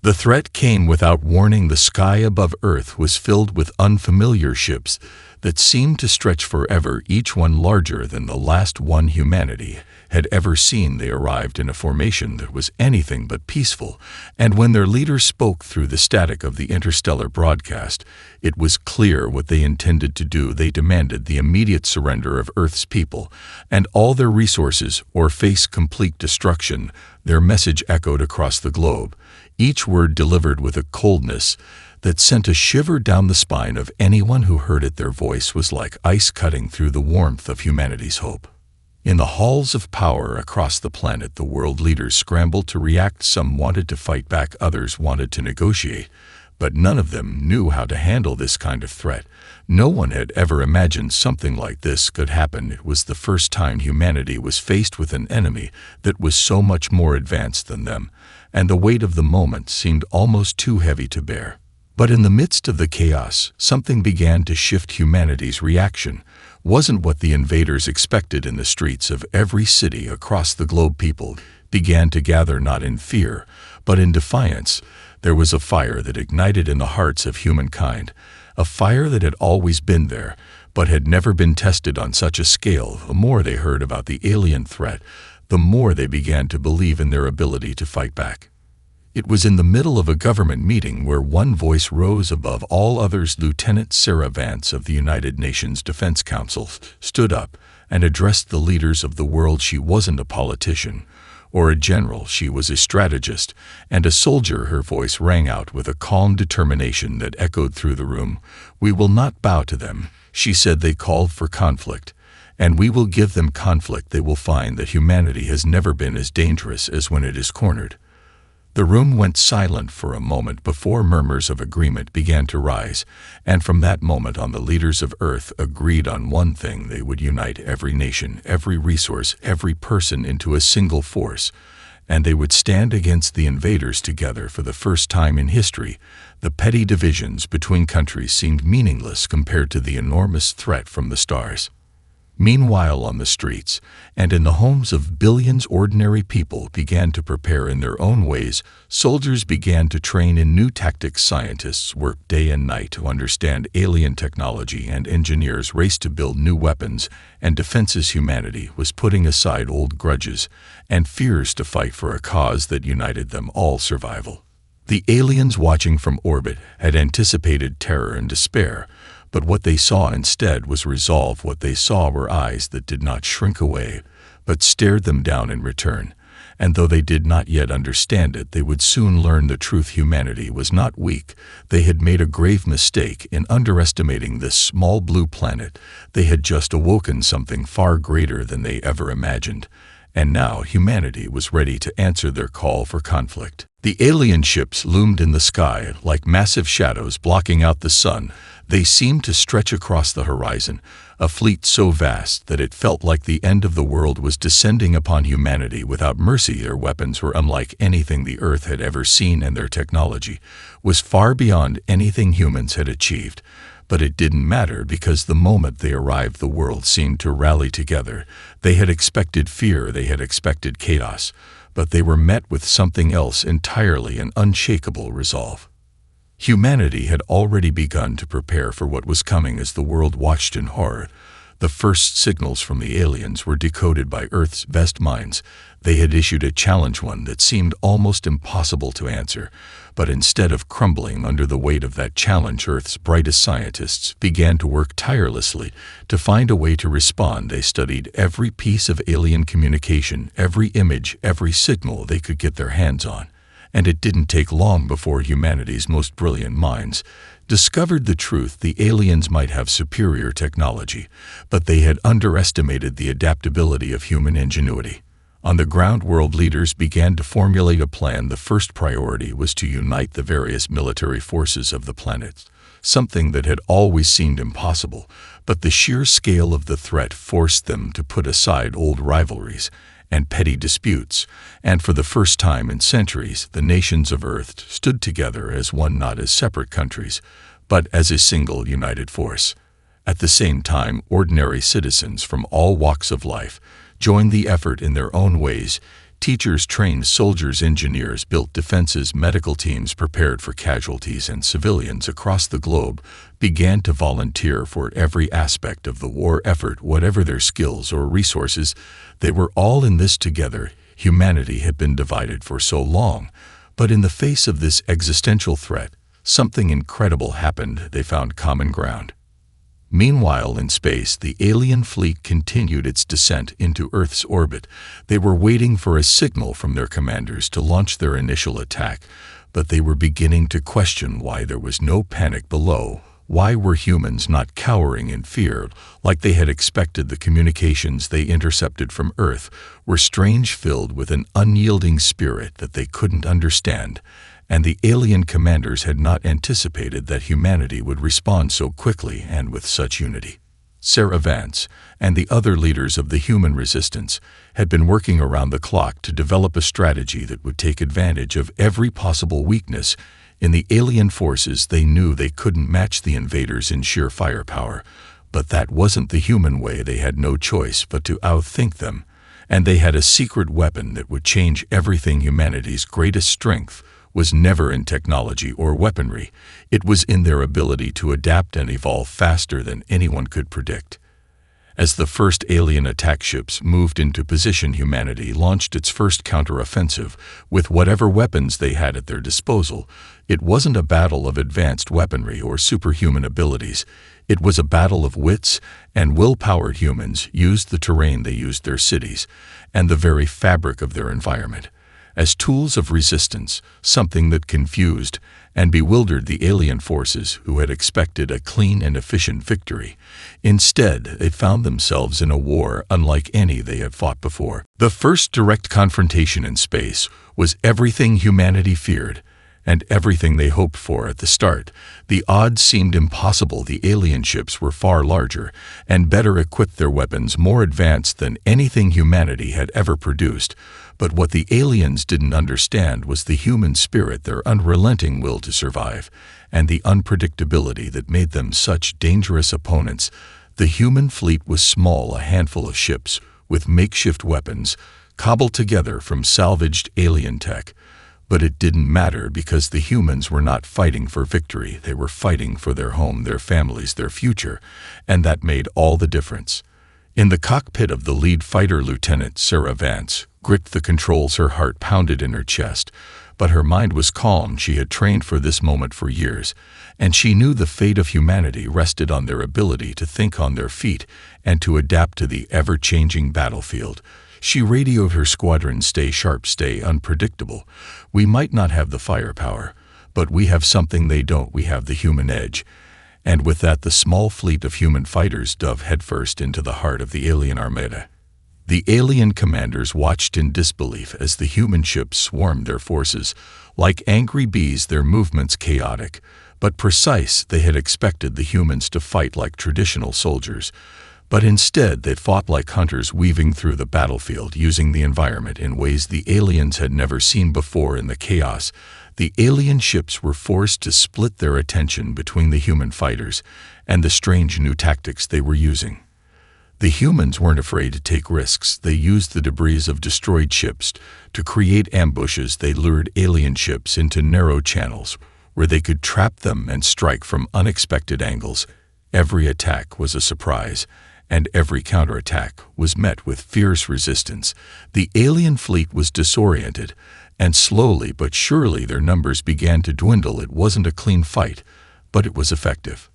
The threat came without warning. The sky above Earth was filled with unfamiliar ships that seemed to stretch forever, each one larger than the last one humanity had ever seen. They arrived in a formation that was anything but peaceful, and when their leader spoke through the static of the interstellar broadcast, it was clear what they intended to do. They demanded the immediate surrender of Earth's people and all their resources or face complete destruction. Their message echoed across the globe, each word delivered with a coldness that sent a shiver down the spine of anyone who heard it. Their voice was like ice cutting through the warmth of humanity's hope. In the halls of power across the planet, the world leaders scrambled to react. Some wanted to fight back, others wanted to negotiate, but none of them knew how to handle this kind of threat. No one had ever imagined something like this could happen. It was the first time humanity was faced with an enemy that was so much more advanced than them, and the weight of the moment seemed almost too heavy to bear. But in the midst of the chaos, something began to shift. Humanity's reaction wasn't what the invaders expected. In the streets of every city across the globe, people began to gather, not in fear, but in defiance. There was a fire that ignited in the hearts of humankind, a fire that had always been there, but had never been tested on such a scale. The more they heard about the alien threat, the more they began to believe in their ability to fight back. It was in the middle of a government meeting where one voice rose above all others. Lieutenant Sarah Vance of the United Nations Defense Council stood up and addressed the leaders of the world. She wasn't a politician or a general. She was a strategist and a soldier. Her voice rang out with a calm determination that echoed through the room. "We will not bow to them," she said. "They called for conflict, and we will give them conflict. They will find that humanity has never been as dangerous as when it is cornered." The room went silent for a moment before murmurs of agreement began to rise, and from that moment on, the leaders of Earth agreed on one thing: they would unite every nation, every resource, every person into a single force, and they would stand against the invaders together. For the first time in history, the petty divisions between countries seemed meaningless compared to the enormous threat from the stars. Meanwhile, on the streets and in the homes of billions, ordinary people began to prepare in their own ways. Soldiers began to train in new tactics, scientists worked day and night to understand alien technology, and engineers raced to build new weapons and defenses. Humanity was putting aside old grudges and fears to fight for a cause that united them all: survival. The aliens watching from orbit had anticipated terror and despair, but what they saw instead was resolve. What they saw were eyes that did not shrink away, but stared them down in return. And though they did not yet understand it, they would soon learn the truth. Humanity was not weak. They had made a grave mistake in underestimating this small blue planet. They had just awoken something far greater than they ever imagined. And now humanity was ready to answer their call for conflict. The alien ships loomed in the sky like massive shadows blocking out the sun. They seemed to stretch across the horizon, a fleet so vast that it felt like the end of the world was descending upon humanity without mercy. Their weapons were unlike anything the Earth had ever seen, and their technology was far beyond anything humans had achieved. But it didn't matter, because the moment they arrived, the world seemed to rally together. They had expected fear, they had expected chaos, but they were met with something else entirely: an unshakable resolve. Humanity had already begun to prepare for what was coming. As the world watched in horror, the first signals from the aliens were decoded by Earth's best minds. They had issued a challenge, one that seemed almost impossible to answer. But instead of crumbling under the weight of that challenge, Earth's brightest scientists began to work tirelessly to find a way to respond. They studied every piece of alien communication, every image, every signal they could get their hands on. And it didn't take long before humanity's most brilliant minds discovered the truth. The aliens might have superior technology, but they had underestimated the adaptability of human ingenuity. On the ground, world leaders began to formulate a plan. The first priority was to unite the various military forces of the planet, something that had always seemed impossible, but the sheer scale of the threat forced them to put aside old rivalries and petty disputes, and for the first time in centuries, the nations of Earth stood together as one, not as separate countries, but as a single united force. At the same time, ordinary citizens from all walks of life joined the effort in their own ways. Teachers trained soldiers, engineers built defenses, medical teams prepared for casualties, and civilians across the globe began to volunteer for every aspect of the war effort. Whatever their skills or resources, they were all in this together. Humanity had been divided for so long, but in the face of this existential threat, something incredible happened. They found common ground. Meanwhile, in space, the alien fleet continued its descent into Earth's orbit. They were waiting for a signal from their commanders to launch their initial attack, but they were beginning to question why there was no panic below. Why were humans not cowering in fear like they had expected? The communications they intercepted from Earth were strange, filled with an unyielding spirit that they couldn't understand, and the alien commanders had not anticipated that humanity would respond so quickly and with such unity. Sarah Vance and the other leaders of the human resistance had been working around the clock to develop a strategy that would take advantage of every possible weakness in the alien forces. They knew they couldn't match the invaders in sheer firepower, but that wasn't the human way. They had no choice but to outthink them, and they had a secret weapon that would change everything. Humanity's greatest strength was never in technology or weaponry. It was in their ability to adapt and evolve faster than anyone could predict. As the first alien attack ships moved into position, humanity launched its first counteroffensive with whatever weapons they had at their disposal. It wasn't a battle of advanced weaponry or superhuman abilities. It was a battle of wits and will-powered. Humans used the terrain, they used their cities, and the very fabric of their environment as tools of resistance, something that confused and bewildered the alien forces who had expected a clean and efficient victory. Instead, they found themselves in a war unlike any they had fought before. The first direct confrontation in space was everything humanity feared and everything they hoped for at the start. The odds seemed impossible. The alien ships were far larger and better equipped, their weapons more advanced than anything humanity had ever produced. But what the aliens didn't understand was the human spirit, their unrelenting will to survive, and the unpredictability that made them such dangerous opponents. The human fleet was small, a handful of ships with makeshift weapons cobbled together from salvaged alien tech. But it didn't matter, because the humans were not fighting for victory. They were fighting for their home, their families, their future, and that made all the difference. In the cockpit of the lead fighter, Lieutenant Sarah Vance gripped the controls. Her heart pounded in her chest, but her mind was calm. She had trained for this moment for years, and she knew the fate of humanity rested on their ability to think on their feet and to adapt to the ever-changing battlefield. She radioed her squadron, "Stay sharp, stay unpredictable. We might not have the firepower, but we have something they don't. We have the human edge." And with that, the small fleet of human fighters dove headfirst into the heart of the alien armada. The alien commanders watched in disbelief as the human ships swarmed their forces. Like angry bees, their movements chaotic, but precise. They had expected the humans to fight like traditional soldiers, but instead they fought like hunters, weaving through the battlefield, using the environment in ways the aliens had never seen before. In the chaos, the alien ships were forced to split their attention between the human fighters and the strange new tactics they were using. The humans weren't afraid to take risks. They used the debris of destroyed ships to create ambushes. They lured alien ships into narrow channels where they could trap them and strike from unexpected angles. Every attack was a surprise, and every counterattack was met with fierce resistance. The alien fleet was disoriented, and slowly but surely their numbers began to dwindle. It wasn't a clean fight, but it was effective.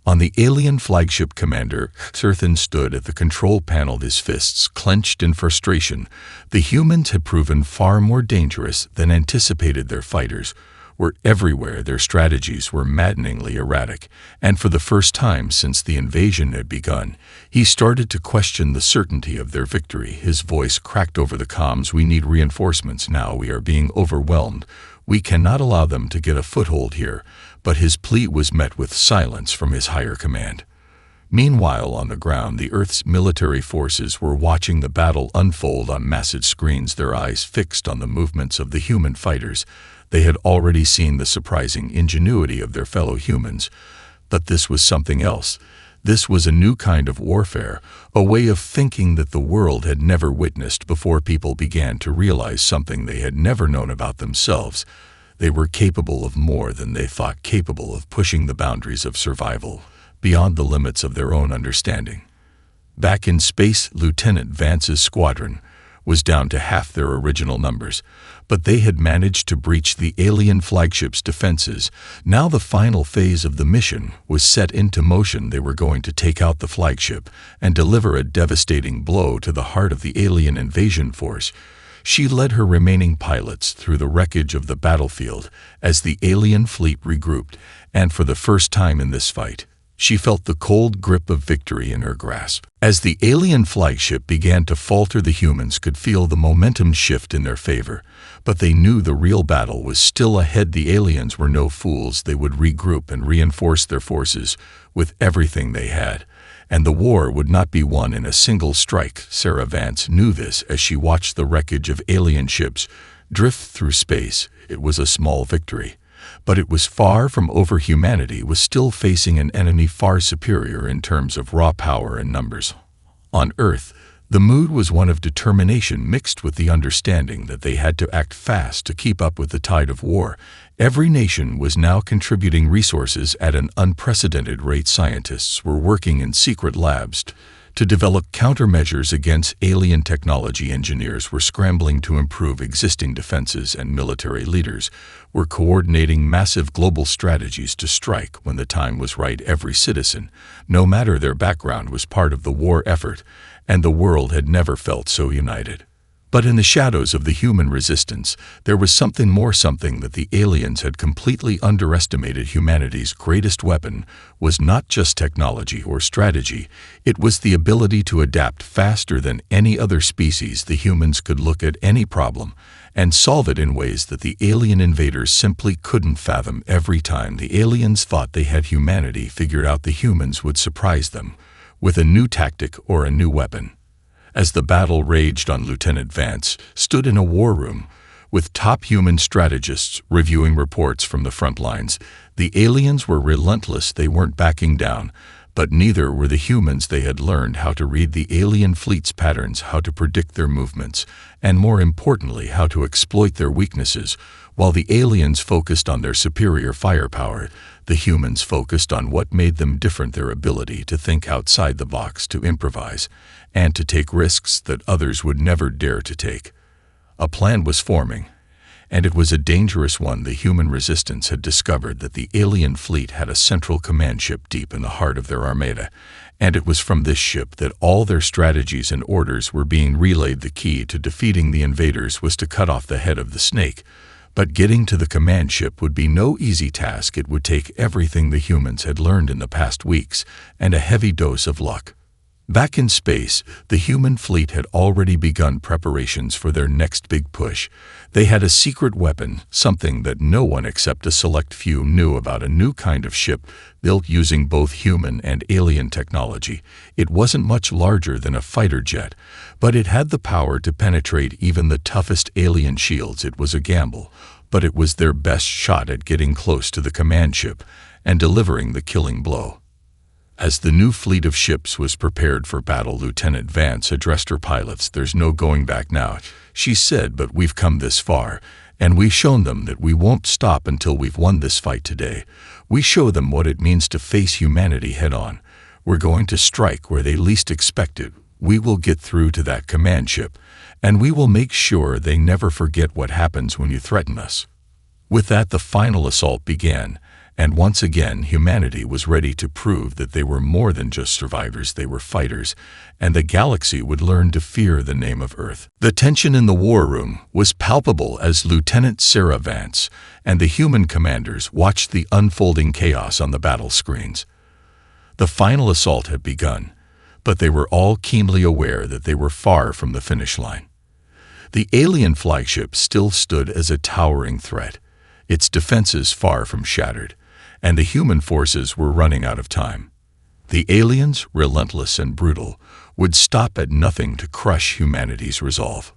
On the alien flagship, Commander Serthan stood at the control panel, his fists clenched in frustration. The humans had proven far more dangerous than anticipated. Their fighters were everywhere. Their strategies were maddeningly erratic, and for the first time since the invasion had begun, he started to question the certainty of their victory. His voice cracked over the comms. "We need reinforcements now. We are being overwhelmed. We cannot allow them to get a foothold here." But his plea was met with silence from his higher command. Meanwhile, on the ground, the Earth's military forces were watching the battle unfold on massive screens, their eyes fixed on the movements of the human fighters. They had already seen the surprising ingenuity of their fellow humans, but this was something else. This was a new kind of warfare, a way of thinking that the world had never witnessed before. People began to realize something they had never known about themselves. They were capable of more than they thought, capable of pushing the boundaries of survival beyond the limits of their own understanding. Back in space, Lieutenant Vance's squadron was down to half their original numbers, but they had managed to breach the alien flagship's defenses. Now the final phase of the mission was set into motion. They were going to take out the flagship and deliver a devastating blow to the heart of the alien invasion force. She led her remaining pilots through the wreckage of the battlefield as the alien fleet regrouped, and for the first time in this fight, she felt the cold grip of victory in her grasp. As the alien flagship began to falter, the humans could feel the momentum shift in their favor, but they knew the real battle was still ahead. The aliens were no fools. They would regroup and reinforce their forces with everything they had, and the war would not be won in a single strike. Sarah Vance knew this as she watched the wreckage of alien ships drift through space. It was a small victory, but it was far from over. Humanity was still facing an enemy far superior in terms of raw power and numbers. On Earth, the mood was one of determination mixed with the understanding that they had to act fast to keep up with the tide of war. Every nation was now contributing resources at an unprecedented rate. Scientists were working in secret labs to develop countermeasures against alien technology. Engineers were scrambling to improve existing defenses, and military leaders were coordinating massive global strategies to strike when the time was right. Every citizen, no matter their background, was part of the war effort, and the world had never felt so united. But in the shadows of the human resistance, there was something more, something that the aliens had completely underestimated. Humanity's greatest weapon was not just technology or strategy, it was the ability to adapt faster than any other species. The humans could look at any problem and solve it in ways that the alien invaders simply couldn't fathom. Every time the aliens thought they had humanity figured out, the humans would surprise them with a new tactic or a new weapon. As the battle raged on, Lieutenant Vance stood in a war room with top human strategists reviewing reports from the front lines. The aliens were relentless. They weren't backing down, but neither were the humans. They had learned how to read the alien fleet's patterns, how to predict their movements, and more importantly, how to exploit their weaknesses. While the aliens focused on their superior firepower, the humans focused on what made them different: their ability to think outside the box, to improvise, and to take risks that others would never dare to take. A plan was forming, and it was a dangerous one. The human resistance had discovered that the alien fleet had a central command ship deep in the heart of their armada, and it was from this ship that all their strategies and orders were being relayed. The key to defeating the invaders was to cut off the head of the snake. But getting to the command ship would be no easy task. It would take everything the humans had learned in the past weeks and a heavy dose of luck. Back in space, the human fleet had already begun preparations for their next big push. They had a secret weapon, something that no one except a select few knew about: a new kind of ship built using both human and alien technology. It wasn't much larger than a fighter jet, but it had the power to penetrate even the toughest alien shields. It was a gamble, but it was their best shot at getting close to the command ship and delivering the killing blow. As the new fleet of ships was prepared for battle, Lieutenant Vance addressed her pilots. "There's no going back now," she said, "but we've come this far, and we've shown them that we won't stop until we've won this fight today. We show them what it means to face humanity head-on. We're going to strike where they least expect it. We will get through to that command ship, and we will make sure they never forget what happens when you threaten us." With that, the final assault began. And once again, humanity was ready to prove that they were more than just survivors. They were fighters, and the galaxy would learn to fear the name of Earth. The tension in the war room was palpable as Lieutenant Sarah Vance and the human commanders watched the unfolding chaos on the battle screens. The final assault had begun, but they were all keenly aware that they were far from the finish line. The alien flagship still stood as a towering threat, its defenses far from shattered, and the human forces were running out of time. The aliens, relentless and brutal, would stop at nothing to crush humanity's resolve.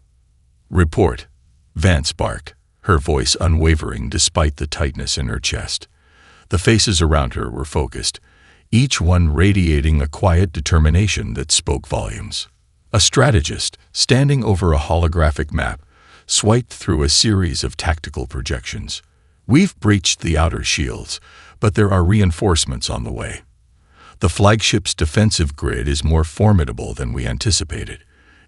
"Report," Vance barked, her voice unwavering despite the tightness in her chest. The faces around her were focused. each one radiating a quiet determination that spoke volumes. A strategist, standing over a holographic map, swiped through a series of tactical projections. We've breached the outer shields, but there are reinforcements on the way. The flagship's defensive grid is more formidable than we anticipated.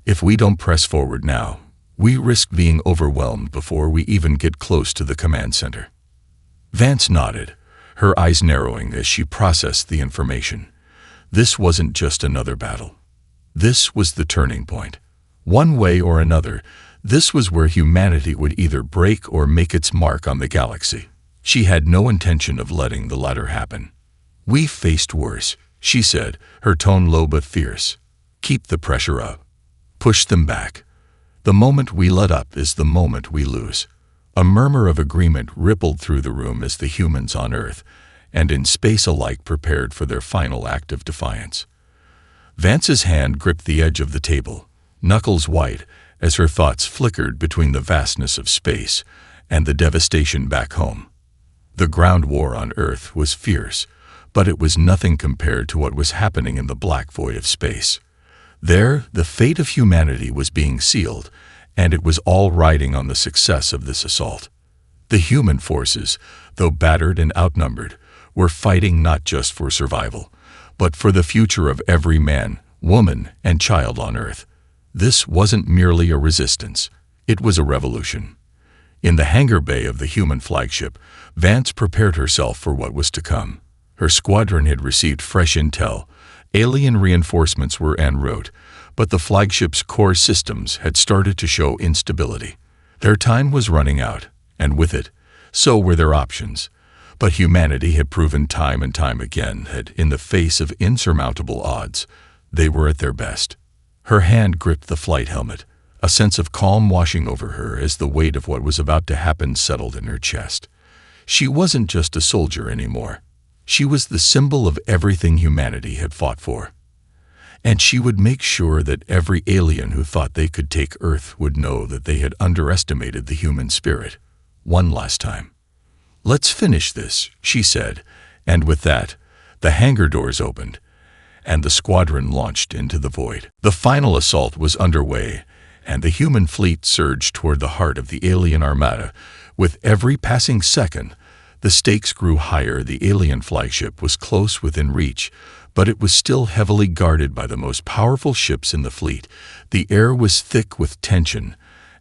If we don't press forward now, we risk being overwhelmed before we even get close to the command center. Vance nodded, her eyes narrowing as she processed the information. This wasn't just another battle. This was the turning point. One way or another, this was where humanity would either break or make its mark on the galaxy. She had no intention of letting the latter happen. "We faced worse," she said, her tone low but fierce. "Keep the pressure up. Push them back. The moment we let up is the moment we lose." A murmur of agreement rippled through the room as the humans on Earth and in space alike prepared for their final act of defiance. Vance's hand gripped the edge of the table, knuckles white, as her thoughts flickered between the vastness of space and the devastation back home. The ground war on Earth was fierce, but it was nothing compared to what was happening in the black void of space. There, the fate of humanity was being sealed, and it was all riding on the success of this assault. The human forces, though battered and outnumbered, were fighting not just for survival, but for the future of every man, woman, and child on Earth. This wasn't merely a resistance, it was a revolution. In the hangar bay of the human flagship, Vance prepared herself for what was to come. Her squadron had received fresh intel. Alien reinforcements were en route, but the flagship's core systems had started to show instability. Their time was running out, and with it, so were their options. But humanity had proven time and time again that, in the face of insurmountable odds, they were at their best. Her hand gripped the flight helmet, a sense of calm washing over her as the weight of what was about to happen settled in her chest. She wasn't just a soldier anymore. She was the symbol of everything humanity had fought for. And she would make sure that every alien who thought they could take Earth would know that they had underestimated the human spirit, one last time. "Let's finish this," she said, and with that, the hangar doors opened, and the squadron launched into the void. The final assault was underway, and the human fleet surged toward the heart of the alien armada. With every passing second, the stakes grew higher. The alien flagship was close within reach, but it was still heavily guarded by the most powerful ships in the fleet. The air was thick with tension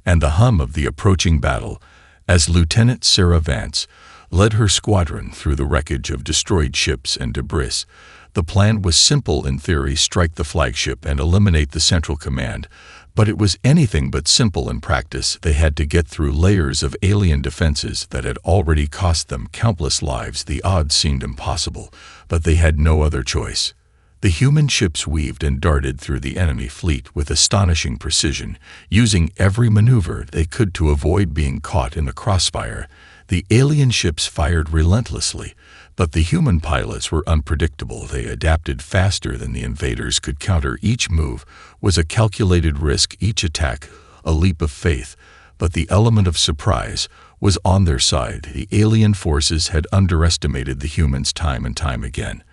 and the hum of the approaching battle as Lieutenant Sarah Vance led her squadron through the wreckage of destroyed ships and debris. The plan was simple in theory: strike the flagship and eliminate the central command. But it was anything but simple in practice. They had to get through layers of alien defenses that had already cost them countless lives. The odds seemed impossible, but they had no other choice. The human ships weaved and darted through the enemy fleet with astonishing precision, using every maneuver they could to avoid being caught in the crossfire. The alien ships fired relentlessly, but the human pilots were unpredictable. They adapted faster than the invaders could counter. Each move was a calculated risk, each attack a leap of faith, but the element of surprise was on their side. The alien forces had underestimated the humans time and time again,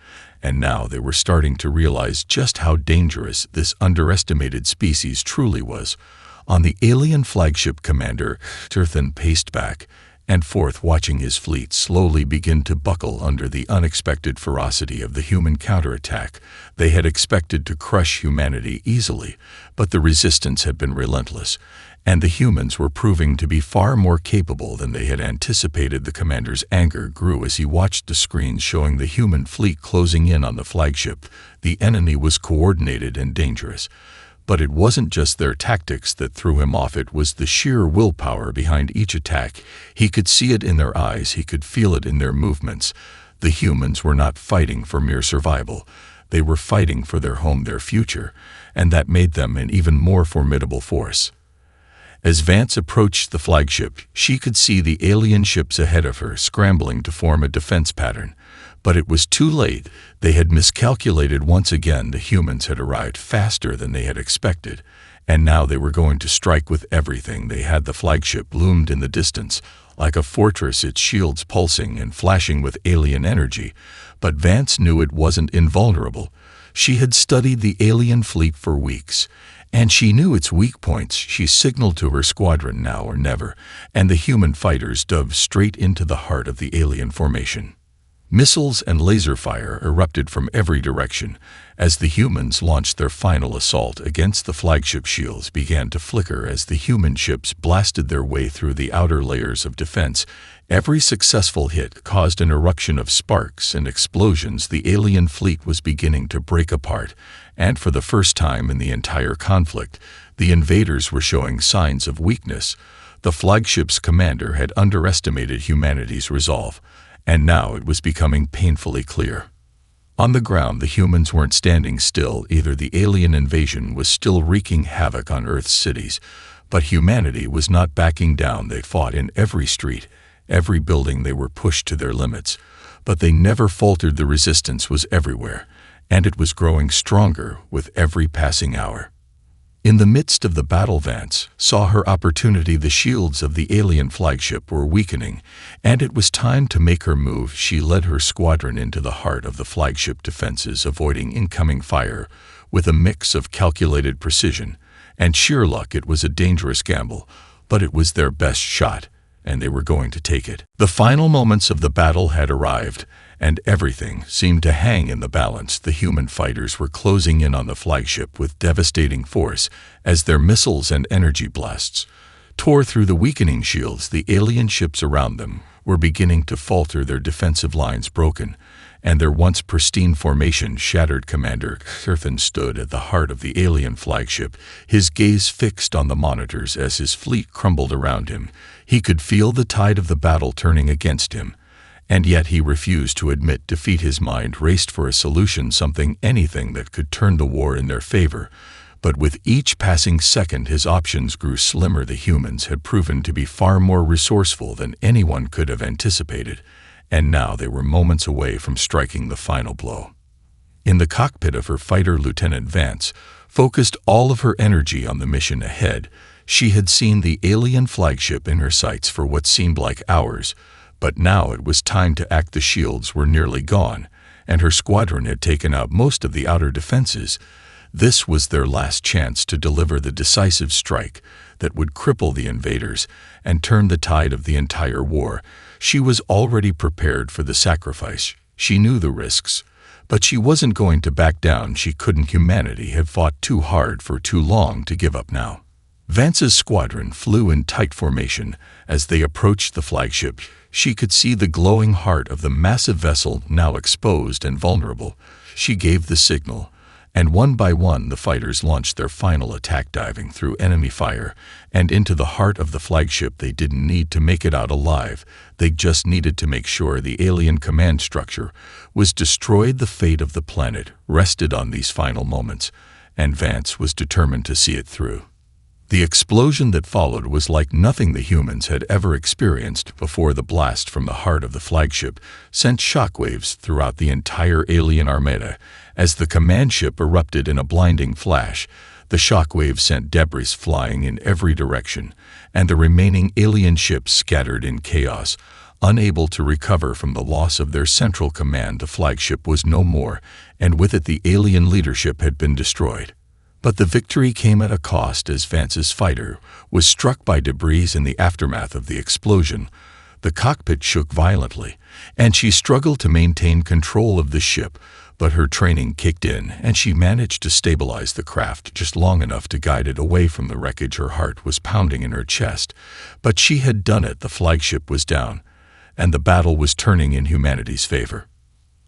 and now they were starting to realize just how dangerous this underestimated species truly was. On the alien flagship, Commander Turthan paced back and forth, watching his fleet slowly begin to buckle under the unexpected ferocity of the human counterattack. They had expected to crush humanity easily, but the resistance had been relentless, and the humans were proving to be far more capable than they had anticipated. The commander's anger grew as he watched the screens showing the human fleet closing in on the flagship. The enemy was coordinated and dangerous. But it wasn't just their tactics that threw him off, it was the sheer willpower behind each attack. He could see it in their eyes, he could feel it in their movements. The humans were not fighting for mere survival. They were fighting for their home, their future, and that made them an even more formidable force. As Vance approached the flagship, she could see the alien ships ahead of her, scrambling to form a defense pattern. But it was too late. They had miscalculated once again. The humans had arrived faster than they had expected, and now they were going to strike with everything they had. The flagship loomed in the distance, like a fortress, its shields pulsing and flashing with alien energy. But Vance knew it wasn't invulnerable. She had studied the alien fleet for weeks, and she knew its weak points. She signaled to her squadron, now or never, and the human fighters dove straight into the heart of the alien formation. Missiles and laser fire erupted from every direction as the humans launched their final assault against the flagship. Shields began to flicker as the human ships blasted their way through the outer layers of defense. Every successful hit caused an eruption of sparks and explosions. The alien fleet was beginning to break apart, and for the first time in the entire conflict, the invaders were showing signs of weakness. The flagship's commander had underestimated humanity's resolve, and now it was becoming painfully clear. On the ground, the humans weren't standing still either. The alien invasion was still wreaking havoc on Earth's cities, but humanity was not backing down. They fought in every street, every building. They were pushed to their limits, but they never faltered. The resistance was everywhere, and it was growing stronger with every passing hour. In the midst of the battle, Vance saw her opportunity. The shields of the alien flagship were weakening, and it was time to make her move. She led her squadron into the heart of the flagship defenses, avoiding incoming fire with a mix of calculated precision and sheer luck. It was a dangerous gamble, but it was their best shot, and they were going to take it. The final moments of the battle had arrived, and everything seemed to hang in the balance. The human fighters were closing in on the flagship with devastating force as their missiles and energy blasts tore through the weakening shields. The alien ships around them were beginning to falter, their defensive lines broken, and their once pristine formation shattered. Commander Thurthan stood at the heart of the alien flagship, his gaze fixed on the monitors as his fleet crumbled around him. He could feel the tide of the battle turning against him, and yet he refused to admit defeat. His mind raced for a solution, anything that could turn the war in their favor. But with each passing second, his options grew slimmer. The humans had proven to be far more resourceful than anyone could have anticipated, and now they were moments away from striking the final blow. In the cockpit of her fighter, Lieutenant Vance focused all of her energy on the mission ahead. She had seen the alien flagship in her sights for what seemed like hours, but now it was time to act. The shields were nearly gone, and her squadron had taken out most of the outer defenses. This was their last chance to deliver the decisive strike that would cripple the invaders and turn the tide of the entire war. She was already prepared for the sacrifice. She knew the risks, but she wasn't going to back down. She couldn't. Humanity had fought too hard for too long to give up now. Vance's squadron flew in tight formation as they approached the flagship. She could see the glowing heart of the massive vessel, now exposed and vulnerable. She gave the signal, and one by one the fighters launched their final attack, diving through enemy fire and into the heart of the flagship. They didn't need to make it out alive. They just needed to make sure the alien command structure was destroyed. The fate of the planet rested on these final moments, and Vance was determined to see it through. The explosion that followed was like nothing the humans had ever experienced before. The blast from the heart of the flagship sent shockwaves throughout the entire alien armada. As the command ship erupted in a blinding flash, the shockwaves sent debris flying in every direction, and the remaining alien ships scattered in chaos, unable to recover from the loss of their central command. The flagship was no more, and with it the alien leadership had been destroyed. But the victory came at a cost, as Vance's fighter was struck by debris in the aftermath of the explosion. The cockpit shook violently, and she struggled to maintain control of the ship, but her training kicked in, and she managed to stabilize the craft just long enough to guide it away from the wreckage. Her heart was pounding in her chest, but she had done it. The flagship was down, and the battle was turning in humanity's favor.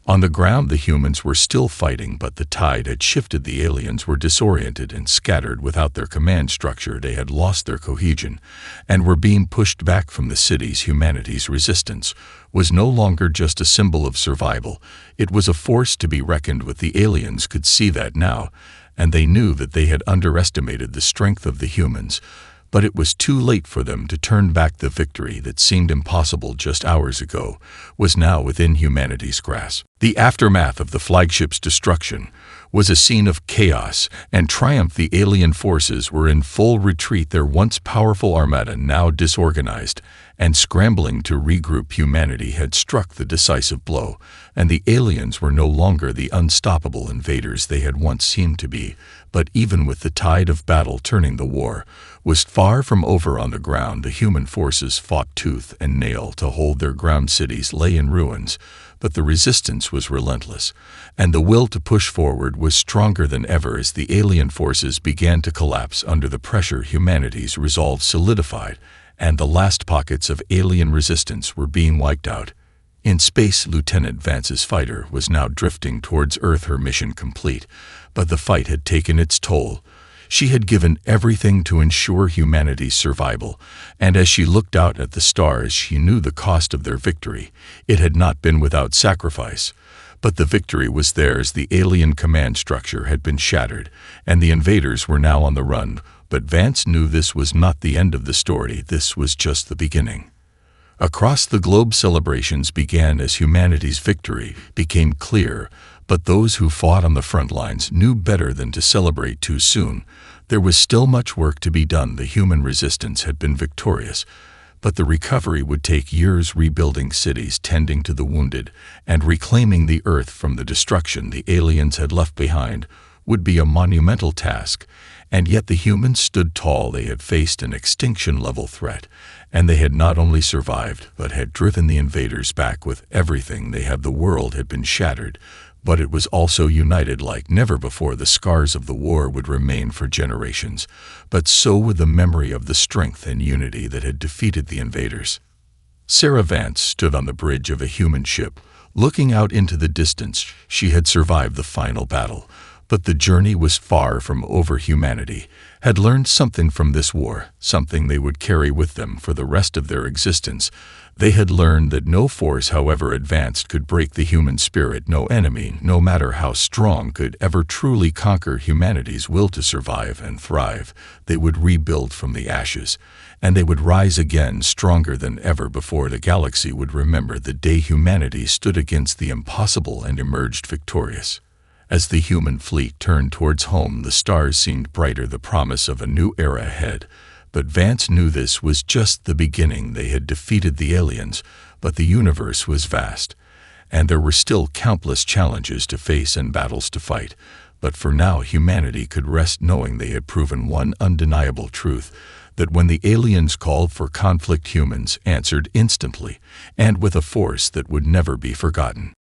On the ground, the humans were still fighting, but the tide had shifted. The aliens were disoriented and scattered without their command structure. They had lost their cohesion and were being pushed back from the cities. Humanity's resistance was no longer just a symbol of survival. It was a force to be reckoned with. The aliens could see that now, and they knew that they had underestimated the strength of the humans. But it was too late for them to turn back. The victory that seemed impossible just hours ago was now within humanity's grasp. The aftermath of the flagship's destruction was a scene of chaos and triumph. The alien forces were in full retreat, their once powerful armada now disorganized and scrambling to regroup, humanity had struck the decisive blow, and the aliens were no longer the unstoppable invaders they had once seemed to be. But even with the tide of battle turning, the war was far from over. On the ground, the human forces fought tooth and nail to hold their ground. Cities lay in ruins, but the resistance was relentless, and the will to push forward was stronger than ever. As the alien forces began to collapse under the pressure, humanity's resolve solidified, and the last pockets of alien resistance were being wiped out. In space, Lieutenant Vance's fighter was now drifting towards Earth, her mission complete, but the fight had taken its toll. She had given everything to ensure humanity's survival, and as she looked out at the stars, she knew the cost of their victory. It had not been without sacrifice, but the victory was theirs. The alien command structure had been shattered, and the invaders were now on the run. But Vance knew this was not the end of the story. This was just the beginning. Across the globe, celebrations began as humanity's victory became clear, but those who fought on the front lines knew better than to celebrate too soon. There was still much work to be done. The human resistance had been victorious, but the recovery would take years. Rebuilding cities, tending to the wounded, and reclaiming the Earth from the destruction the aliens had left behind would be a monumental task. And yet the humans stood tall. They had faced an extinction-level threat, and they had not only survived, but had driven the invaders back with everything they had. The world had been shattered, but it was also united like never before. The scars of the war would remain for generations, but so would the memory of the strength and unity that had defeated the invaders. Sarah Vance stood on the bridge of a human ship, looking out into the distance. She had survived the final battle, but the journey was far from over. Humanity had learned something from this war, something they would carry with them for the rest of their existence. They had learned that no force, however advanced, could break the human spirit. No enemy, no matter how strong, could ever truly conquer humanity's will to survive and thrive. They would rebuild from the ashes, and they would rise again stronger than ever before. The galaxy would remember the day humanity stood against the impossible and emerged victorious. As the human fleet turned towards home, the stars seemed brighter, the promise of a new era ahead. But Vance knew this was just the beginning. They had defeated the aliens, but the universe was vast, and there were still countless challenges to face and battles to fight. But for now, humanity could rest knowing they had proven one undeniable truth, that when the aliens called for conflict, humans answered instantly, and with a force that would never be forgotten.